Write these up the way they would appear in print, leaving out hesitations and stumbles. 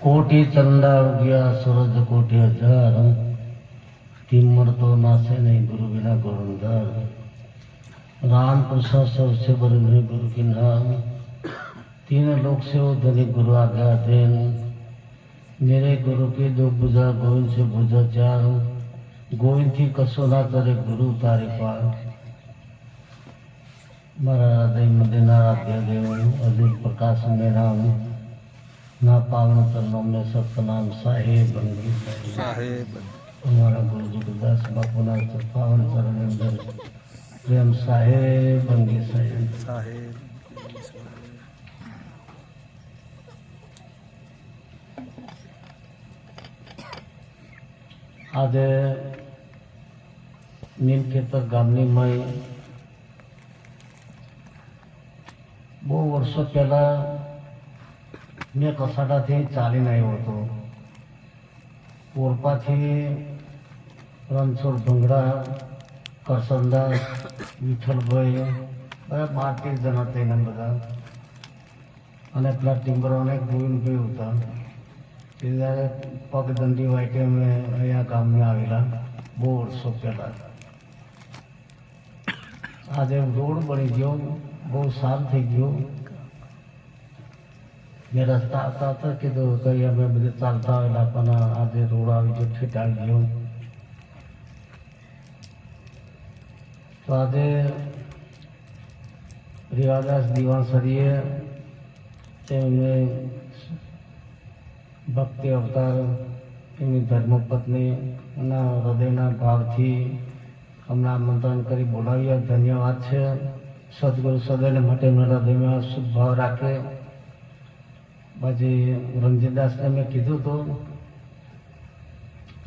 कोटि चंदा उगिया सूरज कोटि हजार, तिमर तो नासे नहीं गुरु बिना गुरुंधर। राम प्रसाद सबसे बड़े नहीं गुरु की नाम, तीन लोक से वो धनी गुरु आज्ञा देन। मेरे गुरु की दो भुजा गोविंद से भुजा चार, गोविंद की कसो ना करे गुरु तारे पार। मारा हृदय मदिना राध्य देव अद्भुत प्रकाश में नाम, ना पावन चरणों में सतनाम साहेब बंगी साहेब। हमारा गुरु दुर्गदास बापू ना पावन चरण अंदर प्रेम साहेब बंगी साहेब। આજે નીમખેતર ગામની મય બહુ વર્ષો પહેલા મેં કસાડાથી ચાલીને આવ્યો હતો. પોરપાથી રણછોડ ભંગડા, કરસનદાસ, વિઠ્ઠલભાઈ બધા 12-13 જણા થઈને બધા, અને પેલા ટીમ્બરોને ગોવિંદભાઈ હતા. ત્યારે પગદંડી વાઈટે અમે અહીંયા ગામમાં આવેલા બહુ વર્ષો પહેલાં. આજે રોડ બની ગયો, બહુ સારું થઈ ગયું. મેં રસ્તા આવતા હતા કીધું કંઈ અમે બધે ચાલતા આવેલા, પણ આજે રોડ આવી ગયો, ઠીક આવી ગયો. તો આજે રીવાદાસ દિવાસરીએ તેમને ભક્તિ અવતાર એમની ધર્મપત્નીના હૃદયના ભાવથી અમને આમંત્રણ કરી બોલાવ્યા. ધન્યવાદ છે. સદગુરુ સદાને માટે મારા હૃદયમાં શુભ ભાવ રાખે. પછી રણજીતદાસને મેં કીધું હતું,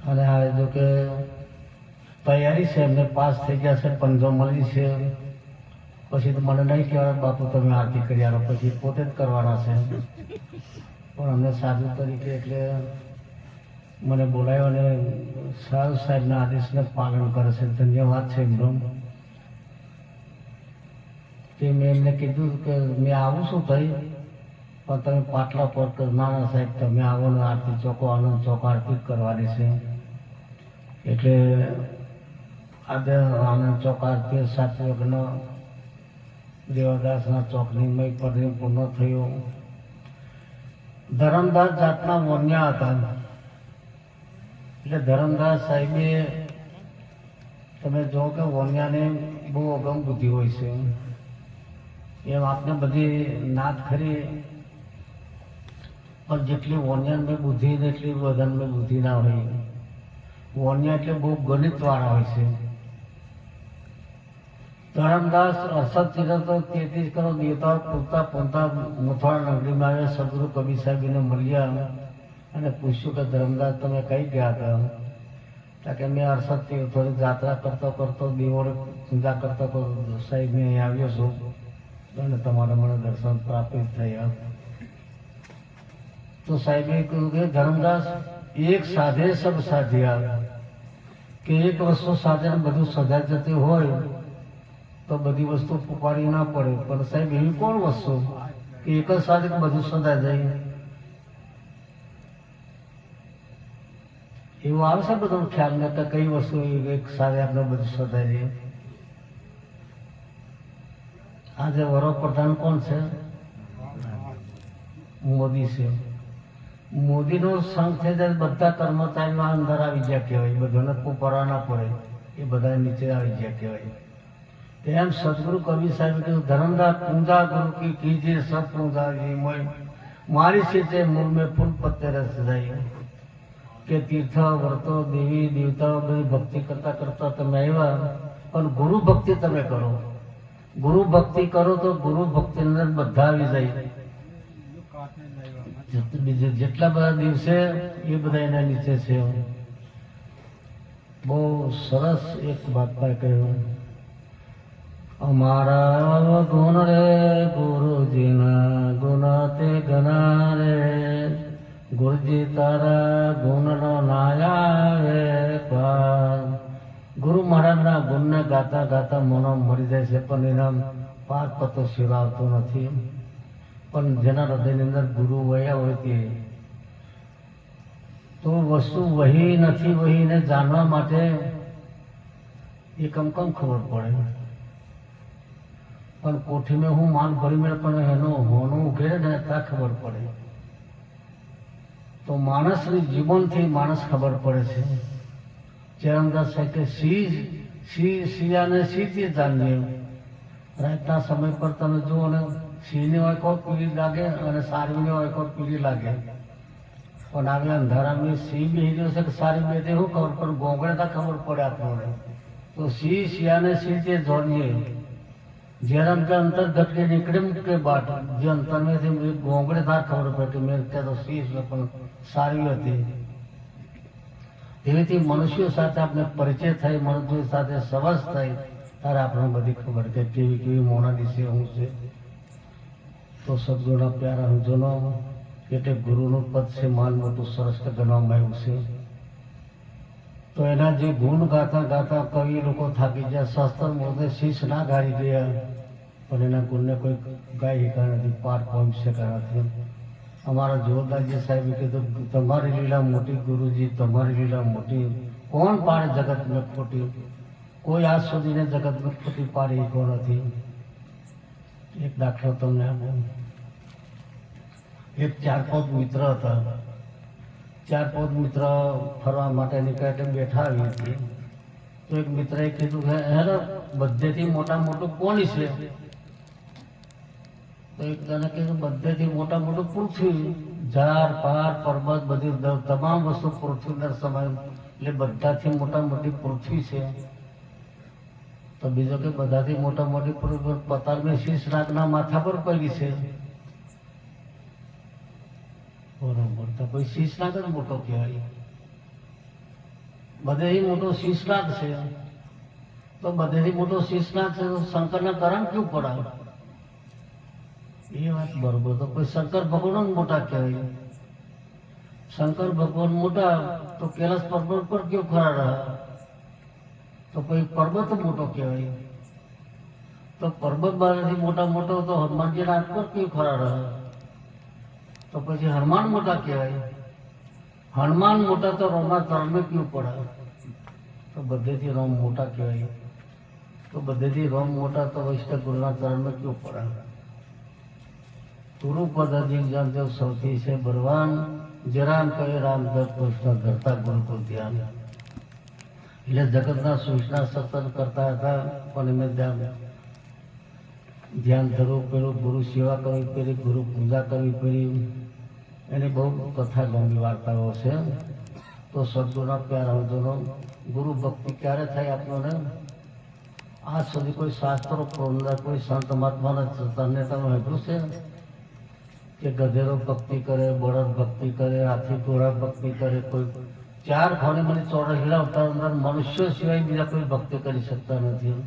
અને આ જો કે તૈયારી છે, એમને પાસ થઈ ગયા છે, પંજો મળી છે. પછી તો મને નહીં કહેવાય બાપુ તમે આરતી કરી આવો, પછી પોતે જ કરવાના છે. પણ અમને સાધુ તરીકે એટલે મને બોલાવ્યો અને સાધુ સાહેબના આદેશને પાલન કરે છે. ધન્યવાદ છે એમનો. તે મેં એમને કીધું કે મેં આવું છું થઈ, પણ તમે પાટલા પર નાના સાહેબ તમે આવો ને આરતી ચોકો આનંદ ચોક આરતી કરવાની છે. એટલે આજે આનંદ ચોક આરતી 7 વાગ્યાનો દેવદાસના ચોકની મય પદની પૂર્ણ થયો. ધરમદાસ જાતના વન્યા હતા. એટલે ધરમદાસ સાહેબે તમે જો કે વન્યાને બહુ અગમ બુદ્ધિ હોય છે. એમ આપને બધી નાત ખરી, પણ જેટલી વન્યાને બુદ્ધિ એટલી બધાને બુદ્ધિ ના હોય. વન્યા એટલે બહુ ગણિતવાળા હોય છે. ધરમદાસ 38 કરોડ દેવતાઓ પૂરતા પહોંચતા મથુરા નગરીમાં આવ્યા. સદગુરુ કબીર સાહેબને મળ્યા અને પૂછ્યું કે ધરમદાસ તમે કઈ ગયા હતા? કે મેં 68 થોડી જાત્રા કરતો દેવોને પૂજા કરતો સાહેબ મેં અહીં આવ્યો છું અને તમારા મને દર્શન પ્રાપ્ત થયા. તો સાહેબે કહ્યું કે ધરમદાસ એક સાધે સબ સાધ્યા, કે એક વસ્તુ સાધે બધું સજાઈ જતી હોય તો બધી વસ્તુ પુકારી ના પડે. પણ સાહેબ એવી કોણ વસ્તુ કે એક જ સાથે બધું સદાય જાય? એવું આવશે બધો ખ્યાલ ને કે કઈ વસ્તુ એક સાથે આપણે બધું સદાય જાય. આજે વડાપ્રધાન કોણ છે? મોદી છે. મોદીનો સંઘ થઈ જાય બધા કર્મચારીમાં અંદર આવી ગયા કહેવાય. બધાને પુકારવા ના પડે, એ બધા નીચે આવી ગયા કહેવાય. એમ સદગુરુ કબીર સાહેબ કહ્યું ધરમદાસ પૂંજા ગુરુ કી કીજીએ સબ પૂંજા મારી સીતે મૂળ में फूल पत्ते रस જાય. કે તીર્થ વ્રતો દેવી દેવતાઓ બધી ભક્તિ કરતા કરતા તમે આવ્યા, પણ ગુરુ ભક્તિ તમે કરો. ગુરુ ભક્તિ કરો તો ગુરુ ભક્તિ અંદર બધા આવી જાય. જેટલા બધા દિવસે એ બધા એના નીચે છે. બહુ સરસ એક વાત કહ્યું, અમારા ગુણ રે ગુરુજીના ગુણ તે ગણા રે, ગુરુજી તારા ગુણનો નાયા રે પાર. ગુરુ મહારાજના ગુણને ગાતા ગાતા મનો મરી જાય છે, પણ એના પાર પતો શિરાવતો નથી. પણ જેના હૃદયની અંદર ગુરુ વયા હોય તે તો વસ્તુ વહી નથી વહીને જાણવા માટે એ કમ ખબર પડે, પણ કોઠીમાં હું માલ ભરી મેળ પણ એનો હોનું ઉઘેરે ને ત્યાં ખબર પડે. તો માણસની જીવનથી માણસ ખબર પડે છે. ચરણદાસ સાહેબ કે સિયાને સીધી જાણીએ. રાતના સમય પર તમે જુઓ ને સિંહની હોય કોઈ પીળી લાગે અને સારીની હોય કોઈ પીળી લાગે, પણ આવે અંધારામાં સિંહ બેસી ગયો છે કે સારી બેઠે શું ખબર, પણ ગોંગળે તો ખબર પડે આપણને. તો સિયાને સીધે જોડીએ. જેરામ કે અંતર ઘટકે નીકળે કે બાટ જે અંતર में से ગોંગળે તાર ખબર પડે કે મેં ત્યાં તો શીશ પણ સારી હતી. એવીથી મનુષ્યો સાથે આપણે પરિચય થાય, મનુષ્યો સાથે સવાસ થાય, ત્યારે આપણને બધી ખબર કે કેવી કેવી મોનાલીસે હું છે. તો સદગુરુના પ્યારા હંજોનો એટલે ગુરુનું પદ છે માન મોટું સરસ ગણવામાં આવ્યું છે. તો એના જે ગુણ ગાતા ગાતા કવિ લોકો થાકી ગયા, શાસ્ત્ર મોદે શીશ ના ગાળી ગયા, પણ એના ગુણને કોઈ ગાઈ શકા નથી, પાર પહોંચી શકા નથી. અમારા જોરદારજી સાહેબે કીધું તમારી લીલા મોટી ગુરુજી, તમારી લીલા મોટી, કોણ પાડે જગતને ખોટી, કોઈ આજ સુધીને જગતને ખોટી પાડી શક્યો નથી. એક દાખલો તમને આપું. એક 4-5 મિત્ર હતા. 4-5 મિત્ર ફરવા માટે નીકળે બેઠા આવી હતી. તો એક મિત્રએ કીધું કે હેરો બધેથી મોટા મોટું કોણ છે? તો એક જણે કીધું બધેથી મોટા મોટું પૃથ્વી, ઝાડ પાડ પર્વત બધી તમામ વસ્તુ પૃથ્વીના સમાય, એટલે બધાથી મોટા મોટી પૃથ્વી છે. તો બીજો કે બધાથી મોટા મોટી પૃથ્વી પતાલમાં શીશ નાગના માથા પર પડી છે. બરોબર, તો કોઈ શીશનાગ જ મોટો કહેવાય. બધેથી મોટો શીશનાગ છે, તો બધેથી મોટો શીશનાગ છે તો શંકરના કરણ ક્યું પડાવે? એ વાત બરોબર. તો કોઈ શંકર ભગવાન મોટા કહેવાય. શંકર ભગવાન મોટા તો કૈલાસ પર્વત પર ક્યું ખરા રહ્યા? તો કોઈ પર્વત મોટો કહેવાય. તો પર્વત બારથી મોટા મોટો તો હનુમાનજી હાથ પર ક્યું ખરા રહ્યા? તો પછી હનુમાન મોટા કહેવાય. હનુમાન મોટા તો રોમના ચરણમાં ક્યું પડે? તો બધેથી રોમ મોટા કહેવાય. તો બધેથી રોમ મોટા તો વૈષ્ણવ ગુરુના ચરણમાં ક્યું પડે? ગુરુ પદાજી જાણદેવ સૌથી છે ભગવાન, જરામ કહે રામદેવ કૃષ્ણ કરતા ગુરુ કો ધ્યાન. એટલે જગતના સૃષ્ટિના સત્સંગ કરતા હતા, પણ એમને ધ્યાન ધરવું પડ્યું, ગુરુ સેવા કરવી પડી, ગુરુ પૂજા કરવી પડી. એની બહુ કથા લાંબી વાર્તાઓ છે. તો સદગુરુના પ્યારા હંજોનો ગુરુ ભક્તિ ક્યારે થાય આપણને? આજ સુધી કોઈ શાસ્ત્રો પ્રોંદા કોઈ સંત મહાત્માના ચરણને તમે સાંભળ્યું છે કે ગધેડો ભક્તિ કરે, બળદ ભક્તિ કરે, હાથી ઘોડા ભક્તિ કરે? કોઈ 4 ખાને મને ચોરસલા અવતાર અંદર મનુષ્યો સિવાય બીજા કોઈ ભક્તિ કરી શકતા નથી.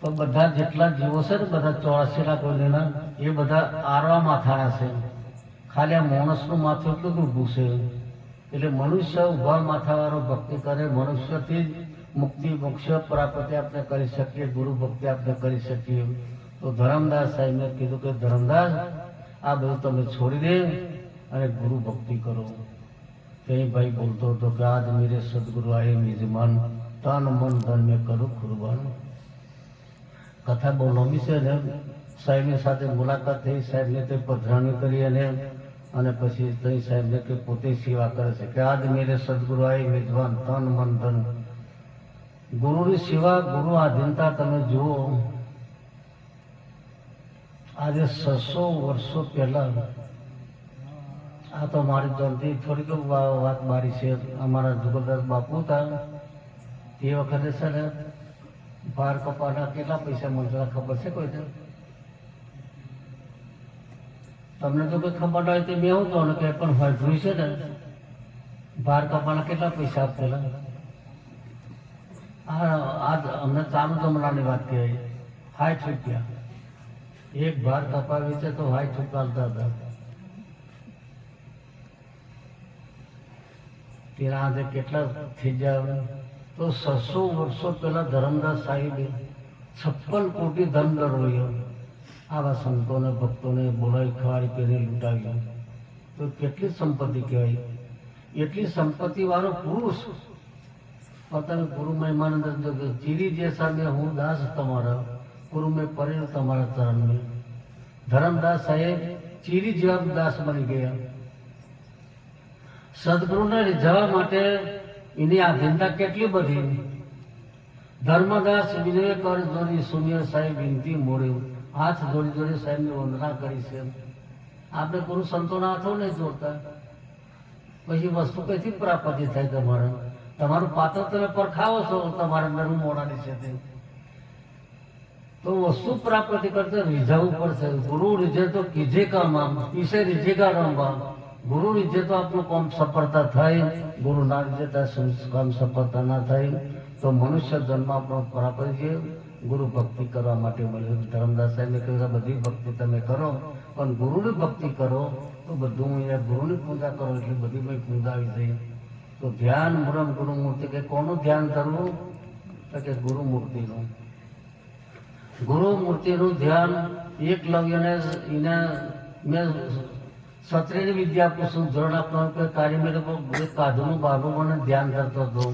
તો બધા જેટલા જીવો છે ને બધા 84 લાખ કોઈના, એ બધા આરવા માથાના છે. ખાલી આ માણસનું માથું એટલું જ ઊભું છે. એટલે મનુષ્ય ઉભા માથાવાળો ભક્તિ કરે, મનુષ્યથી જ મુક્તિ મોક્ષ પ્રાપ્તિ આપણે કરી શકીએ, ગુરુ ભક્તિ આપણે કરી શકીએ. તો ધરમદાસ સાહેબને કીધું કે ધરમદાસ આ બધું તમે છોડી દે અને ગુરુ ભક્તિ કરો. કઈ ભાઈ બોલતો હતો કે આજ મેરે સદગુરુ આયે મિજમાન, તન મન ધન મેં કરું કુરબાન. કથા બહુ લાંબી છે ને. સાહેબની સાથે મુલાકાત થઈ, સાહેબને તે પધરાણી કરી અને પછી તઈ સાહેબને કે પોતે સેવા કરે છે કે આજ મેરે સદગુરુ આયે મિજમાન, તન મન ધન. ગુરુની સેવા, ગુરુ આધીનતા તમે જુઓ. આજે 600 વર્ષો પહેલા, આ તો મારી જલ્દી થોડીક વાત મારી છે. અમારા જુગલદાસ બાપુ હતા એ વખતે છે ને ભાર કપાના કેટલા પૈસા મળતા ખબર છે કોઈને? તમને જો કોઈ ખબર હોય તો મેં હું કહું ને કે પણ જોઈ છે ને ભાર કપાના કેટલા પૈસા આપેલા? આજ અમને ચાલુ જમણાની વાત કહેવાય. 60 રૂપિયા એક ભાર કપાવી છે તો 60 રૂપિયા હતા. તેના આજે કેટલા થઈ જાય? તો 600 વર્ષો પહેલા ધરમદાસ સાહેબે 56 કોટી ધન દરોયો આવા સંતોને ભક્તોને બોલાવી ખવાડી કરીને લૂંટાવ્યો. તો કેટલી સંપત્તિ કહેવાય. એટલી સંપત્તિ વાળો પુરુષ પોતાને ગુરુ મહિમાનંદ ચીરી જૈસા મેં હું દાસ તમારા, ગુરુ મેં પરેણ તમારા ચરણ મેં. ધરમદાસ સાહેબ ચીરી જેવા દાસ બની ગયા. સદગુરુને રીઝવવા માટે એની આધીનતા કેટલી બધી. ધર્મદાસ વિનય કર જોડી સુનિયર સાહેબ વિનતી મોડી, હાથ જોડી જોડી સાહેબની વંદના કરી છે. આપણે ગુરુ સંતોના હાથો નહીં જોડતા, પછી વસ્તુ કઈથી પ્રાપ્તિ થાય? તમારું પાત્ર તમે પરખાવો છો તમારા નરમ મોડાની છે તે, તો વસ્તુ પ્રાપ્તિ કરતા રીઝવવું પડશે. ગુરુ રીઝે તો કીજે કામ, આમ પીસે રીઝેગા રમવા. ગુરુ રીઝે તો આપણું કામ સફળતા થાય, ગુરુ ના રીઝે કામ સફળતા ના થાય. તો મનુષ્ય જન્મ આપણો પ્રાપ્ત છે ગુરુ ભક્તિ કરવા માટે મળ્યું. ધર્મદાસ સાહેબે કહ્યું બધી ભક્તિ તમે કરો, પણ ગુરુની ભક્તિ કરો તો બધું ગુરુની પૂજા કરો એટલે બધી ભાઈ પૂજા આવી જાય. તો ધ્યાન મુરમ ગુરુ મૂર્તિ, કે કોનું ધ્યાન કરવું? તો કે ગુરુ મૂર્તિનું. ગુરુ મૂર્તિનું ધ્યાન એકલવ્યને એને મેં ક્ષત્રિય વિદ્યા પૂછું ધોરણ આપવાનું કે કાર્ય મેં કાઢું બાબુ મને ધ્યાન કરતો હતો.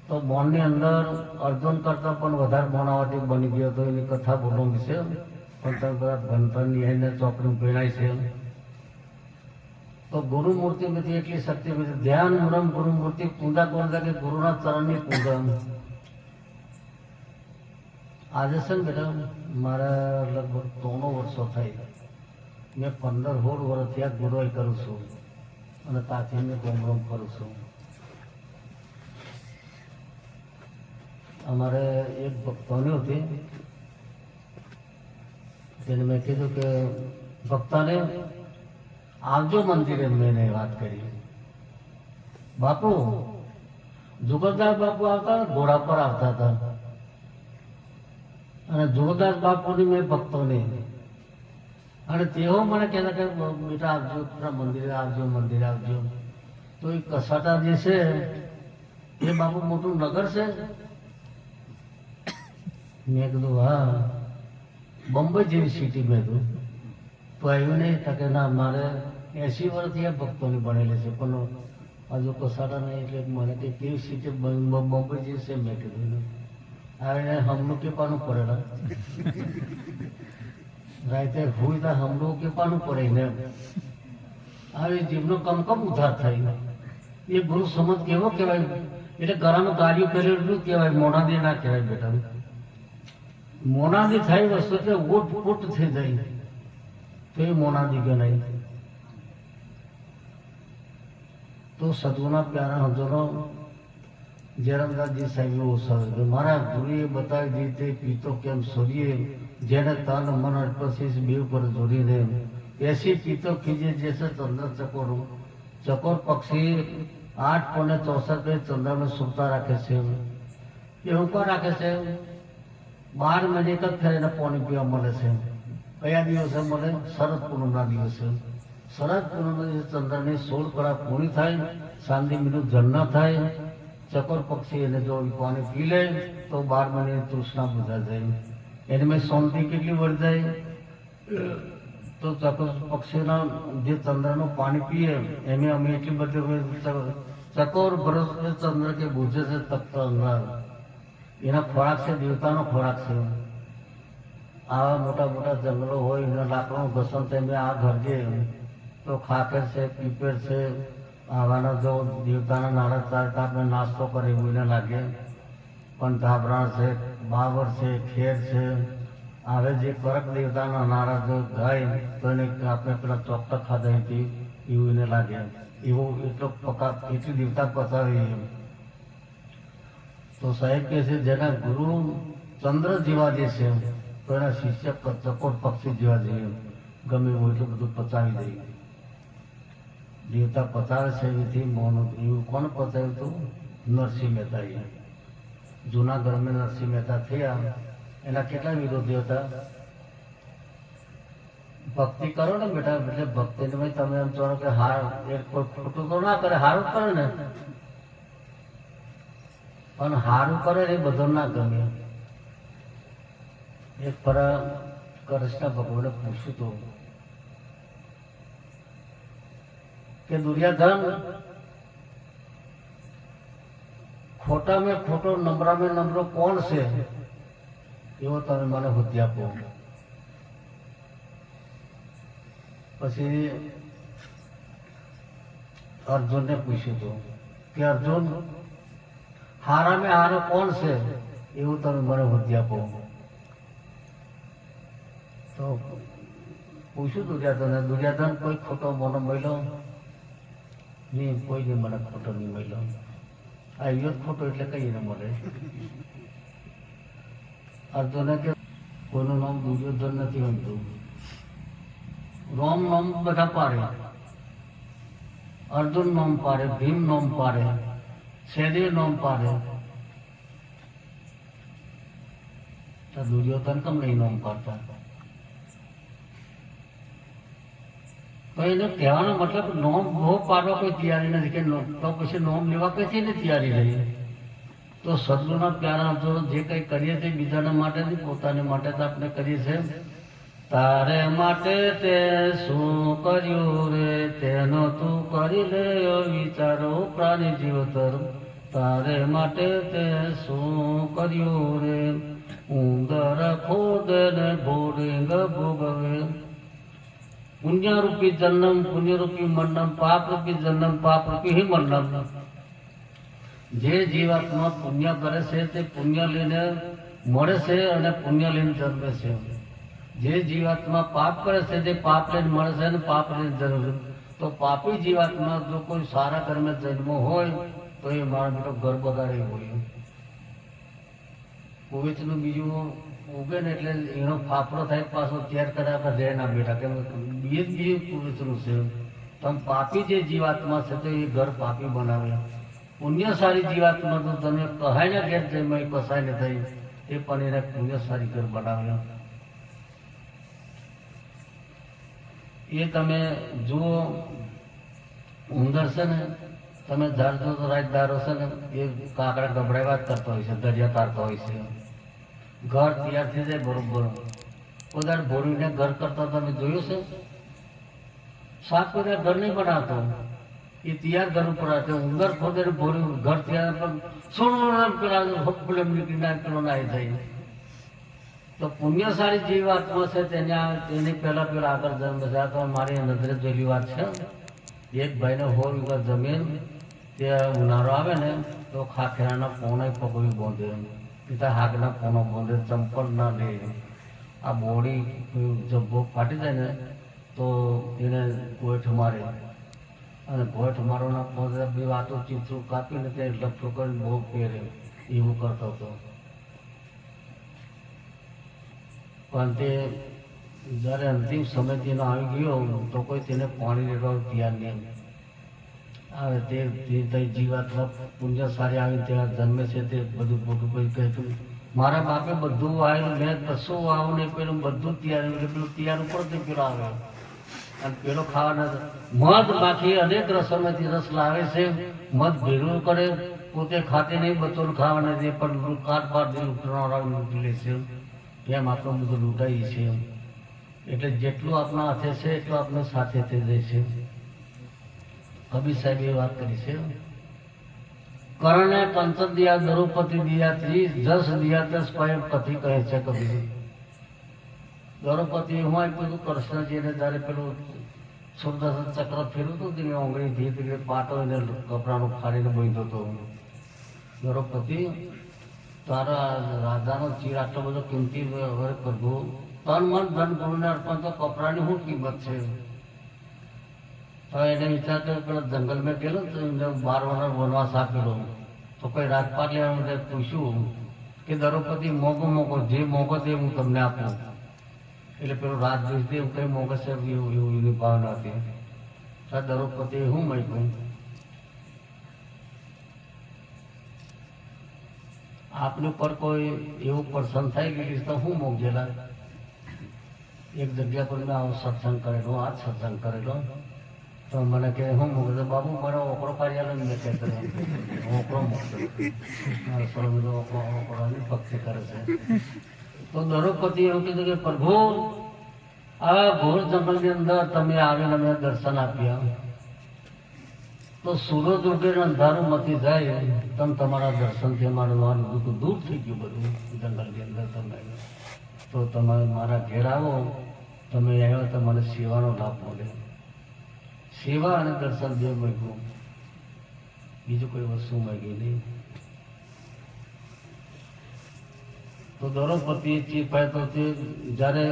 તો બોનની અંદર અર્જુન કરતા પણ વધારે બોનાવાટી બની ગયો હતો. એની કથા બોલવા વિશે પણ તમે બધા ભણતરની એને ચોપડી પહેરાય છે. તો ગુરુ મૂર્તિમાંથી એટલી શક્તિ બધી. ધ્યાન મુરમ ગુરુ મૂર્તિ પૂજા કોણ કે ગુરુના ચરણની પૂજા. આજે છે ને બેટા મારા લગભગ 3 વર્ષો થઈ. મેં 15-16 વર્ષથી આ ગુરુવાઈ કરું છું અને ત્યાંથી મેં ગોમરોમ કરું છું. અમારે એક ભક્તોની હતી, તેને મેં કીધું કે ભક્તાને આવજો મંદિરે. મેં વાત કરી, બાપુ જુગરદાસ બાપુ આવતા ઘોડા પર આવતા હતા, અને જુગરદાસ બાપુની મેં ભક્તોની, અને તેઓ મને કહેતા કે બેટા આવજો, મંદિરે આવજો, મંદિરે આવજો. તો એ કસાટા જે છે એ બાપુ મોટું નગર છે. મેં કીધું હા, બોમ્બે જેવી સિટી. મેં કીધું તો આવ્યું નહીં કે ના, મારે 80 વર્ષથી આ ભક્તોની ભણેલી છે, પણ હજુ કસાટા નહીં. એટલે મને કે કેવી સિટી બોમ્બે જેવી છે? મેં કીધું હવે હમણું કેપાનું પડેલા રાતે ભૂલતા હમણું કેપાનું પડે ને આવી જીવનો કમકમ ઉધાર થાય. એ ગુરુ સમજ કેવો કહેવાય? એટલે ઘરાનું કાર્ય કરેલું એટલું કહેવાય, મોનાદી ના કહેવાય બેટા. મોનાદી થાય વસ્તુ એટલે ઓટ ઓટ થઈ જાય તો એ મોનાદી ગણાય. તો સદગુના પ્યારા હજરો જયરામદાસજી સાહેબ એવું સર મારા ગુરુએ બતાવી દીધી તે પીતો કેમ સોરીએ, જેને તન મન અર્પશીશ બેવ પર જોડીને. એસી પીતો ખીજે જૈસે ચંદ્ર ચકોર. ચકોર પક્ષી 8.64 ચંદ્રમાં સુતા રાખે છે. એવું કોણ રાખે છે? 12 મહિને એક જ ફેરીને પાણી પીવા મળે છે. કયા દિવસે મળે? શરદ પૂનમના દિવસે. શરદ પૂનમના દિવસે ચંદ્રની 16 કળા પૂરી થાય, સાંજે મીઠું જન્મ થાય. ચકોર પક્ષી એને જો પાણી પી લે તો 12 મહિને તૃષ્ણા બુઝા જાય. એને મેં શાંતિ કેટલી વળી જાય? તો ચકોર પક્ષીના જે ચંદ્રનું પાણી પીએ એને અમે એટલી બધી ચકોર ભરત ચંદ્ર કે બુઝે છે તપ્ત અંગાર. એના ખોરાક છે દેવતાનો ખોરાક છે. આવા મોટા મોટા જંગલો હોય એના લાકડાનું ઘસણ તેમને આ ઘરજે તો ખાકર છે, પીપેર છે, આવાના જો દેવતાના નાળા ચારતા આપણે નાસ્તો કરે એવું એને લાગે. પણ ધાબરાણ છે, બાવર છે, ખેર છે, હવે જે કરક દેવતાના નાળા જો ગાય તો એને આપણે પેલા ચોકટા ખાધા હતી એવું એને લાગે. એવો એટલો પકાર એટલી દેવતા પચાવી. તો સાહેબ કહે છે જેના ગુરુ ચંદ્ર જેવા જે છે તો એના શિષ્ય ચકોર પક્ષી જેવા જોઈએ. ગમે એવું એટલું બધું પચાવી દે. દેવતા પચાવે છે એથી મૌન. એવું કોણ પચાવ્યું હતું? નરસિંહ મહેતા. જૂનાગઢમાં નરસિંહ મહેતા થયા, એના કેટલા વિરોધી હતા? ભક્તિ કરો ને બેટા, એટલે ભક્તિને તમે એમ કહો કે હાર ખોટું તો ના કરે, સારું કરે ને, પણ સારું કરે એ બધું ના ગમે. એક ફરા કૃષ્ણ ભગવાને પૂછ્યું હતું કે દુર્યોધન ખોટા મેં ખોટો નમ્રા મેં નમ્રો કોણ છે એવો તમે મને બુદ્ધિ આપો. પછી અર્જુનને પૂછ્યું હતું કે અર્જુન હારા મેં હારો કોણ છે એવું તમે મને બુદ્ધિ આપો. તો પૂછ્યું દુર્યોધન, દુર્યોધન કોઈ ખોટો મને મળ્યો નહીં, કોઈ નહીં મને ખોટો નહીં મળ્યો. આ યુદ્ધ ખોટો એટલે કઈ ને મળે. અર્જુને કે કોઈનું નામ દુર્યોધન નથી બનતું. રોમ નામ બધા પાડે, અર્જુન નામ પાડે, ભીમ નામ પાડે, સૈદેવ નામ પાડે, તો દુર્યોધન કેમ નહીં નામ પાડતા? તો એને કહેવાનો મતલબ નોમ બહુ પાડવા કોઈ તૈયારી નથી કે તો પછી નોમ લેવા કઈથી ને તૈયારી રહી. તો સદગુરુના પ્યારા જો જે કંઈ કરીએ છીએ બીજાના માટે નહીં, પોતાને માટે તો આપણે કરીએ છીએ. તારે માટે તે શું કર્યું રે તેનો તું કરી લે વિચારો પ્રાણી જીવતર. તારે માટે તે શું કર્યું રે ઉંદર ખોદ ને ભોરિંગ ભોગવે. પુણ્યરૂપી જન્મ પુણ્યરૂપી મરણમ, પાપરૂપી જન્મ પાપરૂપી હિ મરણમ. જે જીવાત્મા પુણ્ય કરે છે તે પુણ્ય લઈને મળે છે અને પુણ્ય લઈને જન્મે છે. જે જીવાત્મા પાપ કરે છે તે પાપ લઈને મળે છે અને પાપ લઈને જન્મે. તો પાપી જીવાત્મા જો કોઈ સારા કર્મે જન્મ હોય તો એ મારો બેટો ઘર બગાડે હોય. કુવેતનું બીજું ઉગે ને એટલે એનો ફાફડો થાય પાછો ત્યાર કર્યા રહે ના બેઠા, કેમ બીજું કુવેતનું છે. તમે પાપી જે જીવાત્મા છે તો એ ઘર પાપી બનાવે. પુણ્યશાળી જીવાત્મા તો તમે કહાય ને ઘેર જઈ કસાય ને થઈ એ પણ એને પુણ્યશાળી ઘર બનાવે. એ તમે જુઓ ઉંદર છે ને, તમે ધારજો તો રાજદારો છે ને એ કાકડા ગભરાવા જ કરતા હોય છે, દરિયા તારતા હોય છે. ઘર તૈયાર થઈ જાય બરોબર. કોઈ ભોળીને ઘર કરતા તમે જોયું છે? સાત કોઈ ઘર નહીં બનાવતો, એ તૈયાર ઘર ઉપર આવે. ઉંદર ખોદે ભોળ્યું ઘર તૈયાર પણ સોનું પેલા હકુલમ નીકળીને પેલો નાય થાય. તો પુણ્યશાળી જીવાત્મા છે તેની પહેલા પેલા આગળ જન્મ છે. તો મારી નજરે જોયેલી વાત છે. એક ભાઈને 100 વીઘા જમીન, તે ઉનાળો આવે ને તો ખાખેરાના પોણા પકવી બોંધે, પિતા હાકના પોનો બોંધે, ચંપલ ના લે. આ બોડી જબ્બો ફાટી જાય ને તો એને ગોઠ મારે, અને ગોઠ મારવાના પોતે બે વાતો ચીથરું કાપીને ત્યાં લપટો કરીને બહુ પહેરે, એવું કરતો હતો. પણ તે જ્યારે અંતિમ સમય તેનો આવી ગયો તો કોઈ તેને પાણી લેવા તૈયાર નહીં આવે. તે જીવાત્મા પુણ્યશાળી આવીને ત્યાં જન્મે છે. તે બધું મોટું કોઈ કહેતું મારા બાપે બધું આવ્યું, મેં કશું આવું નહીં, પેલું બધું તૈયાર, એટલે પેલું તૈયાર ઉપર જ પેલો આવે. અને પેલો ખાવાના મધ બાકી અનેક રસોમાંથી રસ લાવે છે, મધ ભેગું કરે, પોતે ખાતે નહીં, બચોને ખાવાના દે, પણ કાટ પાટ દે લૂંટી લે છે. એમ આપણું બધું લૂંટાઈ છે. એટલે જેટલું આપણા હાથે છે એટલું આપણે સાથે થઈ જાય છે. કબીર સાહેબ એ વાત કરી છે. કરણે પંચ દિયા દ્રૌપદી દિયા 30 જસ દિયા 10 સ્વયં પતિ કહે છે કબીર. દ્રૌપદી હું આપ્યું હતું કૃષ્ણજીને જયારે પેલું સુદર્શન ચક્ર ફેરવું હતું તેને ઓંગળી ધીરે પાટો એને કપડાનું ફાડીને બાંધ્યો હતો. દ્રૌપદી તારા રાજાનો ચીર આટલો બધો કિંમતી હવે પ્રભુ, તન મન ધન ગુરુને અર્પણ, તો કપડાની શું કિંમત છે? તો એને વિચાર કર્યો પેલા જંગલમાં ગયેલો તો એને 12 વર્ષ વનવાસ આપેલો. તો કોઈ રાજપાટ લેવા પૂછ્યું કે દ્રૌપદી મોગો મોગો જે મોગો તે હું તમને આપું. એટલે પેલો રાજ જોઈ દે કઈ મોગો છે એવું એની ભાવના હતી. દ્રૌપદી હું માગ્યું? આપની પર કોઈ એવું પ્રસન્ન થઈ ગયેલી તો હું મોગેલા. એક જગ્યા પર મેં આવો સત્સંગ કરેલો, આ જ સત્સંગ કરેલો. તો મને કહે હું મોકલો, બાબુ મારો ઓકળો પાડી આલો. મેં કહે ઓકળો મોકલો, ઓકળોની ભક્તિ કરે છે. તો દ્રૌપદી એવું કીધું કે પ્રભુ આ ઘોર જંગલની અંદર તમે આવીને અમે દર્શન આપ્યા, તો સૂરજ ઉગે ને અંધારું મથી જાય, તમે તમારા દર્શનથી અમારું દુઃખ દૂર થઈ ગયું બધું જંગલની અંદર. તમે તો તમે મારા ઘેર આવો, તમે આવ્યો તો મને સેવાનો લાભ મળે. સેવા અને દર્શન બે માગ્યું, બીજું કોઈ વસ્તુ માગી નહીં. તો દ્રૌપદીએ ચીપાય તો તે જ્યારે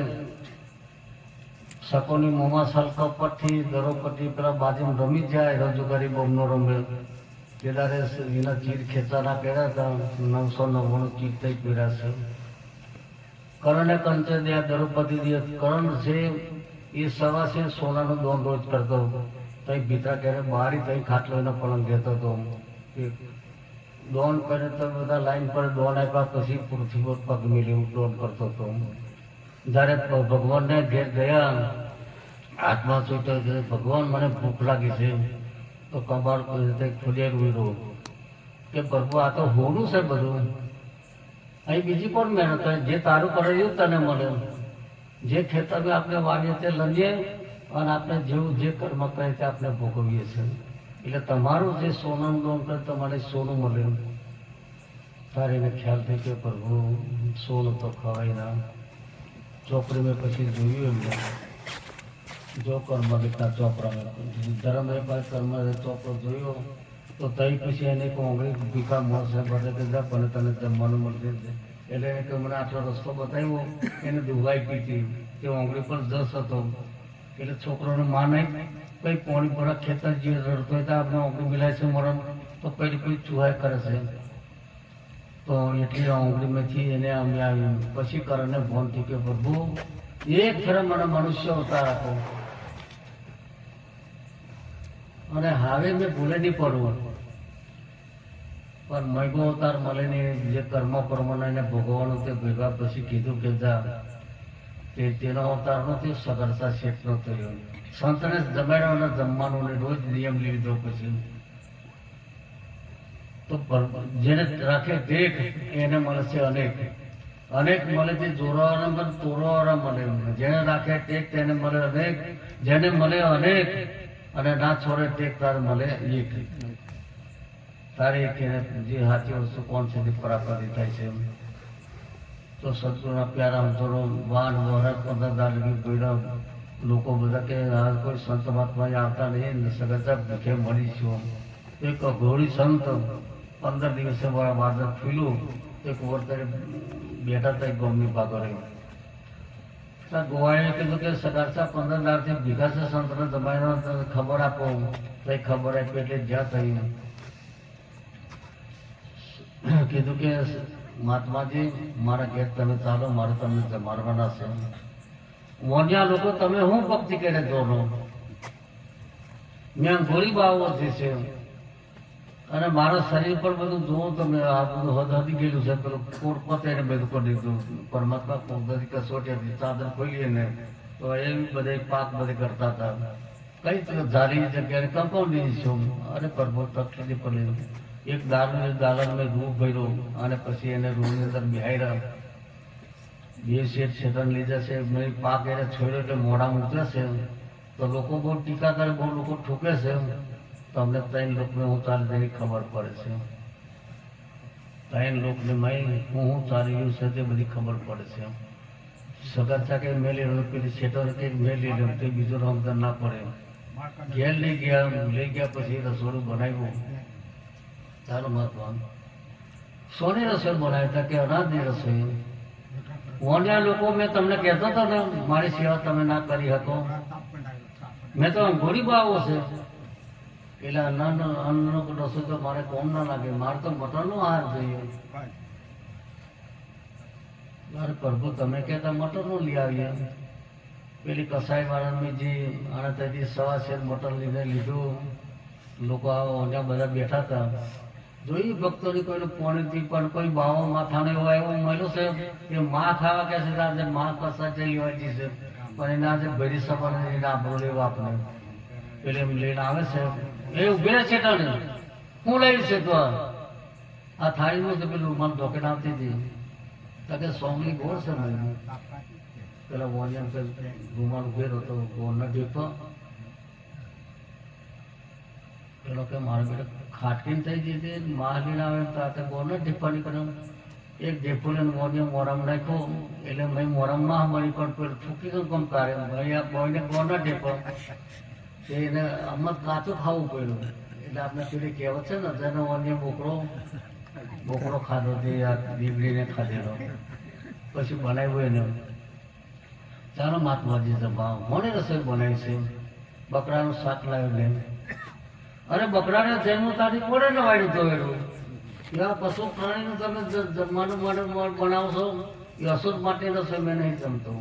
શકોની મોંમાં સલકા પરથી દ્રૌપદી પેલા બાજુમાં રમી જાય, રજૂગારી બોમનો રમે ત્યારે એના ચીર ખેંચાના કર્યા હતા. 999 ચીર થઈ પીડા છે. કર્ણે કંચે દે દ્રૌપદી દે. કર્ણ છે એ સવા છે સોનાનું દોન રોજ કરતો. તઈ ભીતરા ક્યારે બારી તઈ ખાટલો એનો પલંગ દેતો હતો. દોન કરે તો બધા લાઈન પર દોન આપ્યા, પછી પૃથ્વી પર પગ મેલી દોન કરતો હતો. જ્યારે ભગવાનને ઘેર ગયા, હાથમાં છૂટ્યો કે ભગવાન મને ભૂખ લાગી છે, તો કબાડ ખુલેલું રહ્યું કે પ્રભુ આ તો હોનું છે બધું, અહીં બીજી પણ મહેનત કરે, જે તારું કરે એવું તને મળે. જે ખેતરમાં આપણે વાવીએ તે લઈએ અને આપણે જેવું જે કર્મ કરે તે આપણે ભોગવીએ છીએ. એટલે તમારું જે સોનાનું દોન કરે તમારે સોનું મળે. તારે એને ખ્યાલ થઈ કે પ્રભુ સોનું તો ખવાય ના. ચોપડી મેં પછી જોયું એમને, જો કર્મ રીતના ચોપડામાં ધર્મ એ પાસે કર્મ ચોપડો જોયો તો તઈ પછી એને કોંગળી ભીખા મળશે બધે કીધા પણ તને જમવાનું મળશે. એટલે એને કે મને આટલો રસ્તો બતાવ્યો, એને દુવાઈ પીધી, તે ઓંગળી પર જસ હતો. એટલે છોકરોને માં નહીં, કઈ પોણી પર ખેતર જે રડતો હોય તો આપણે ઓંગળી મિલાય છે મરણ, તો પેલી કોઈ ચુહાઈ કરે છે. તો એટલી ઓંગળીમાંથી એને અમે આવ્યું. પછી કરને ફોન થયું કે પ્રભુ એક ફેર મને મનુષ્ય અવતાર આપો, અને હવે મેં ભૂલે નહીં પડવું. પણ મૈગો અવતાર મળે નહીં, જે કર્મ પ્રમાણે એને ભોગવવાનું તે ભેગા. પછી કીધું કે જા તેનો અવતાર નથી, સગરસા શેઠનો થયો. સંતને જમાડવાના જમવાનું ને રોજ નિયમ લીધો. પછી તો જેને રાખે દેખ એને મળે છે અનેક. અનેક મળે છે જોરાવાળા મળે, તોરવાળા મળે. જેને રાખે ટેક તેને મળે અનેક, જેને મળે અનેક અને ના છોડે ટેક તારે મળે એક. તારે એક જે સાચી વસ્તુ કોણ છે તે પરાપરી થાય છે. તો સત્સુના પ્યારા અંતરો વાન વરસ 15 લગી ગયો. લોકો બધા કે કોઈ સંત મહાત્મા આવતા નહીં, સગતા ભૂખે મળીશું. એક ઘોડી સંત 15 દિવસે મારા વાદળ ખુલ્યું. એક વર્તરે બેઠા હતા ગમની ભાગો રહી. ગોવાળીએ કીધું કે સગારસા 15 દાડથી ભીખા છે સંતને જમાઈનો, ખબર આપો. કઈ ખબર આપી એટલે જ્યાં થયું કીધું કે મહાત્માજી મારા ઘેર તમે ચાલો, મારે તમને જમાડવાના છે. વન્યા લોકો તમે હું ભક્તિ કરે જોડો, મેં ગોળી બાવો છે અને મારા શરીર પર બધું જોવો તમે, આ બધું હદી ગયેલું છે. પેલું કોટ પતે ને બધું કરી દીધું. પરમાત્મા કોટથી કસોટી હતી, ચાદર ખોલીએ ને તો એ બધે પાક બધે કરતા હતા. કઈ ઝાડી જગ્યાએ કમ્પાઉન્ડ છું. અરે પ્રભુ તકલીફ પડી. એક દાલન મેં રૂ ભર્યો અને પછી એને રૂની અંદર બિહાર્યા. 2 શેઠ શેતન લીધા છે. મેં પાક એને છોડ્યો એટલે મોડા મૂકે છે. તો લોકો બહુ ટીકા કરે, બહુ લોકો ઠૂકે છે. તો અમને 3 લોકને હું ચાલી તેની ખબર પડે છે. 3 લોકને હું ચાલી ગયું છે તે બધી ખબર પડે છે. સગરસા કે મેલી રહ્યો, પેલી શેઠો કંઈક મેલી રહ્યો, તે બીજો રમતા ના પડે. ઘેર લઈ ગયા પછી રસોડું બનાવ્યું. તારું મહત્વ સોની રસોઈ બનાવી હતા કે અનાજની રસોઈ. વન્યા લોકો મેં તમને કહેતો હતો ને મારી સેવા તમે ના કરી શકો, મેં તો ગોળી બાવો છે. એટલે અન્નનો રસોઈ તો મારે કોમ ના લાગે, મારે તો મટનનો આહાર જોઈએ. મારે પ્રભુ તમે કહેતા મટનનો લઈ આવીએ. પેલી કસાઈ વાળાની જે આને ત્યાંથી 1.5 શેર મટન લીધું. લોકો આવા બધા બેઠા હતા. જોયું ભક્તોની કોઈને પોણીથી પણ કોઈ બાવો માથાનો એવો આવ્યો મળ્યો છે કે માં ખાવા કે છે આજે માં કસા ચલી હોય છે, પણ એને આજે ભરી સફર એને આપણો લેવો આપણે પેલે એમ લઈને આવે છે. એ ઉભે છે તને હું લઈ છે તો આ થાળીમાં તો પેલું રૂમાલ ઢોકે આવતી હતી. કે સોમલી ગોળ છે મને પેલા વોનિયમ રૂમાલ ઉભેરો હતો ગોળ ના દેખતો. પેલો કે મારો બેટો ખાટકીને થઈ ગઈ હતી માલીને આવે તો આ ગોળ જ ઢીફાની કર્યો એક ઢેફુને મોને મોરામ નાખ્યો એટલે મેં મોરામમાં મળી પણ પેલું થૂકી ગયું કમ તારે બોયને ગોળ ના ઢેફો એને આમ જ કાચું ખાવું પડ્યું એટલે આપણે પેલી કહેવત છે ને જેનો અન્ય બોકડો ખાધો તે આ દીકરીને ખાધેલો પછી બનાવ્યું એને ચાલો મહાત્માજી જમવા મોને રસોઈ બનાવી છે બકરાનું શાક લાવ્યું લે અરે બકરાને જન્મ તારી પડે ને વાળ્યું ધોયેલું એવા પશુ પ્રાણીનું તમે જમવાનું માટે બનાવશો એ અશુદ્ધ માટે રસોઈ મેં નહીં જમતો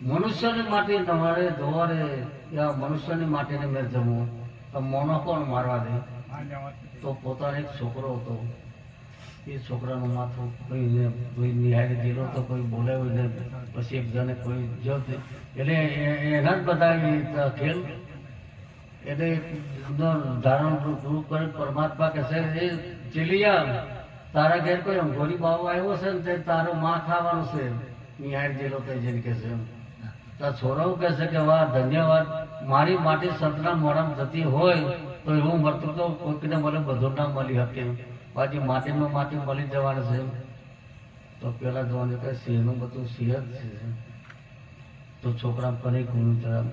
મનુષ્યની માટે તમારે ધોવારે એવા મનુષ્યની માટેને મેં જમવું તો મોનો કોણ મારવા દે તો પોતાનો એક છોકરો હતો એ છોકરાનું માથું કોઈ નિહાળી દીધો તો કોઈ બોલાવ્યું ને પછી એક જણે કોઈ જો એટલે એના જ બધા ખેલ એટલે ધારણ પૂરું કરે પરમાત્મા કહે છે એ ચીલિયા તારા ઘેર કોઈ અંગોરી બાવો આવ્યો છે ને તે તારો માં ખાવાનું છે નિહાળી દીધો તો જેને કહે છે તારા છોરાઓ કહે છે કે વાહ ધન્યવાદ મારી માટી સંતના મોડામાં જતી હોય તો એવું મળતું તો કોઈકને મને બધું ના મળી શકે પાછી માટીમાં માટી મળી જવાનું છે તો પેલા જોવાનું કે સિંહનું બધું સિંહ જ છે તો છોકરા કની ઘૂમ્યું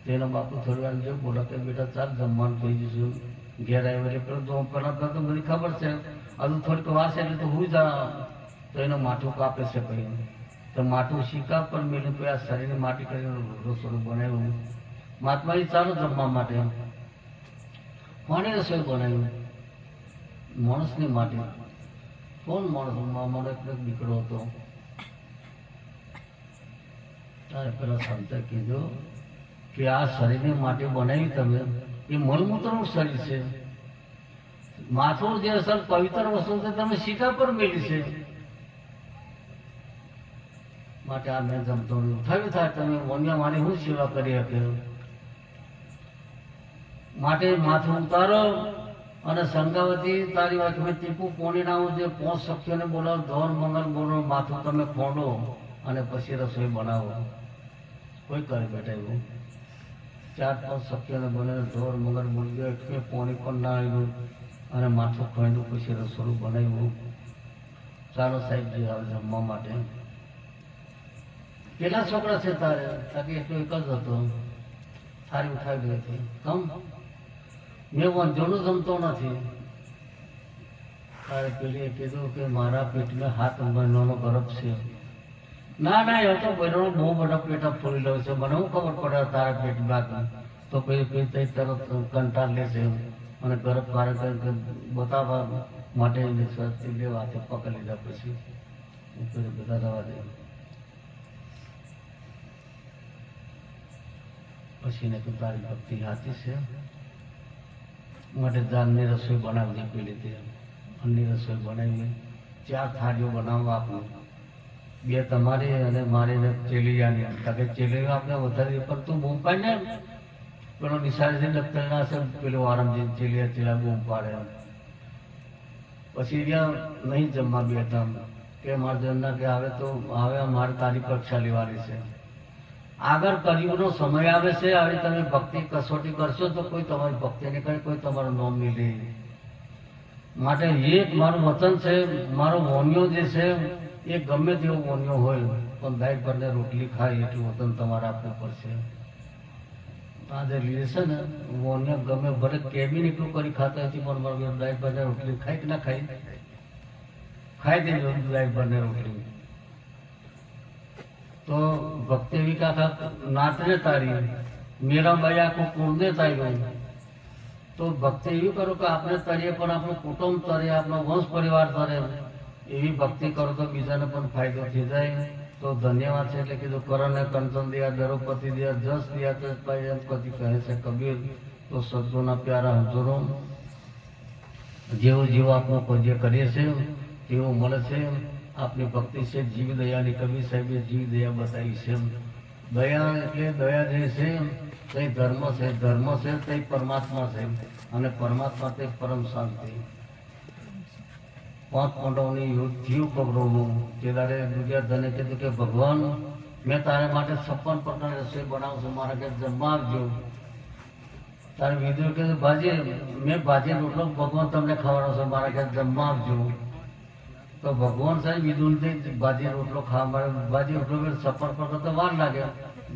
તેનો બાપુ થોડી વાર જેવું બોલો કે બેટા ચાલ જમવાનું થઈ જશું ઘેર આવ્યો એટલે પેલો પેલા તો મને ખબર છે હજુ થોડીક વાર છે એટલે તો હું જા તો એનું માથું કાપે છે કઈ તો માથું શીકા પર મેળ્યું તો આ શરીરની માટી કરીને રસોડું બનાવ્યું મહાત્માજી ચાલો જમવા માટે કોને રસોઈ બનાવ્યું માણસની માટે કોણ માણસ મારો એક દીકરો હતો ત્યારે પેલા સંતે કીધું કે આ શરીરની માટે બનાવી તમે એ મલમૂત્રનું શરીર છે માથું જે અસર પવિત્ર વસ્તુ છે તમે શીખા પર મેળવી છે માટે આ મેં જમતો થયું થાય તમે મોનિયા મારી હું સેવા કરી શકે માટે માથું ઉતારો અને સંગાવતી તારી વાત મેં ટીપુ પોણી ના જે 5 શક્તિઓને બોલાવો ધોર મંગલ બોલો માથું તમે ખોંડો અને પછી રસોઈ બનાવો કોઈ કરે બેઠા એવું 4-5 શક્તિઓને બોલે ધોર મંગલ બોલી ગયો એટલે પોણી પણ ના આવ્યું અને માથું ખોંડ્યું પછી રસોડું બનાવ્યું ચાલો સાહેબજી આવે જમવા માટે કેટલા છોકરા છે તારે તાકે એટલો એક જ હતો સારી ઉઠાવી ગઈ હતી કમ મેં વાંધોનું જમતો નથી તારે પેલીએ કીધું કે મારા પેટમાં 7 મહિનાનો ગર્ભ છે ના ના એ તો બહેનો બહુ મોટા પેટા ફોડી લે છે મને શું ખબર પડે તારા પેટમાં તો પેલી તરત કંટાળ લેશે અને ગર્ભ કાર્ય બતાવવા માટે બે વાતે પકડી લીધા પછી બધા દવા દે પછી ને તારી ભક્તિ હાથી છે માટે જાનની રસોઈ બનાવવી પેલી તે અન્ની રસોઈ બનાવી 4 થાળીઓ બનાવવા આપણે 2 તમારી અને મારી ને ચેલિયાની કારણ કે ચેલિયા આપણે વધારે પણ તું બૂમ પાડે ને પેલો નિશાળથી દફતરના છે પેલો આરામજી ચેલિયા બૂમ પાડે પછી ત્યાં નહીં જમવા બેઠા કે મારા જણના કે આવે તો હવે મારે તારી પરીક્ષા લેવાની છે આગળ કળિયુગનો સમય આવે છે હવે તમે ભક્તિ કસોટી કરશો તો કોઈ તમારી ભક્તિ નહીં કરે કોઈ તમારું નામ નહીં લે માટે એક મારું વચન છે મારો મોનિયો જે છે એ ગમે તેવો મોનિયો હોય પણ દાઈ ભરને રોટલી ખાય એટલું વચન તમારે આપવું પડશે આ જે લીધે છે ને મોનિયો ગમે ભલે કેબિન એટલું કરી ખાતા હતી પણ મારો દાઈ ભરને રોટલી ખાય કે ના ખાઈ દેજો દાઈ ભરને રોટલી તો ભક્તિ એવી કાકા નાતને તારી મેરા બયા કો કુળને તાર્યું તો ભક્તિ એવી કરો કે આપણે તરીએ પણ આપણું કુટુંબ તરે આપણો વંશ પરિવાર તરે એવી ભક્તિ કરો તો બીજાને પણ ફાયદો થઈ જાય તો ધન્યવાદ છે એટલે કીધું કરણને કંચન દિયા દ્રૌપદી દિયા જસ દિયા તો પતિ કહે છે કબીર તો સદગુના પ્યારા હજુરો જેવું જેવું આપણું જે કરીએ છીએ તેવું મળે છે આપની ભક્તિ છે જીવ દયાની કવિ સાહેબે જીવ દયા બતાવી છે દયા એટલે દયા જે છે તે ધર્મ છે તે પરમાત્મા છે અને પરમાત્મા તે પરમ શાંતિ 5 પાંડવોની યુદ્ધ થયું કૌરવનું તે દાડે દુર્યોધને કીધું કે ભગવાન મેં તારા માટે 56 પ્રકારની રસોઈ બનાવું છું મારા ઘેર જમવા આવજો તારે વિધુ કે ભાજી મેં ભાજી રોટલો ભગવાન તમને ખવડાવો છો મારા ઘરે જમવા આવજો. તો ભગવાન સાહેબ વિધુનથી ભાજી રોટલો ખાવા મળે. ભાજી રોટલો સફર પર તો વાર લાગે.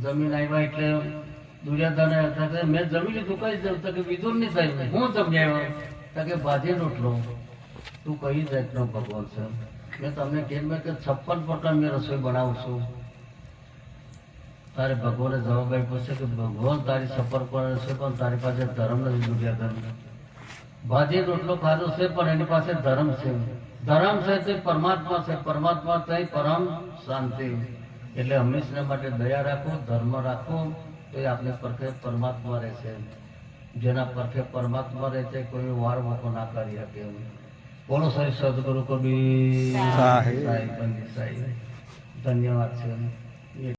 જમીન આવ્યા એટલે દુર્યોધને હતા મેં જમી લીધું કઈ જમ તો કે વિધુન નહીં થાય હું જમી આવ્યો તો કે ભાજી રોટલો. તું કઈ જાતનો ભગવાન છે? મેં તમને કેમ કે 56 પ્રકાર મેં રસોઈ બનાવું છું. તારે ભગવાને જવાબ આપ્યો છે કે ભગવાન તારી સફર પર છે પણ તારી પાસે ધર્મ નથી. દુર્યોધન ભાજી રોટલો ખાધો છે પણ એની પાસે ધર્મ છે. ધર્મ છે તે પરમાત્મા છે. પરમાત્મા થઈ પરમ શાંતિ. એટલે હંમેશા માટે દયા રાખો, ધર્મ રાખો તો એ આપણે પરખે પરમાત્મા રહેશે. જેના પરખે પરમાત્મા રહે છે કોઈ વાર મોકો ના કરી શકે. બોલો સાહેબ સદગુરુ કબીર સાહેબ. ધન્યવાદ છે.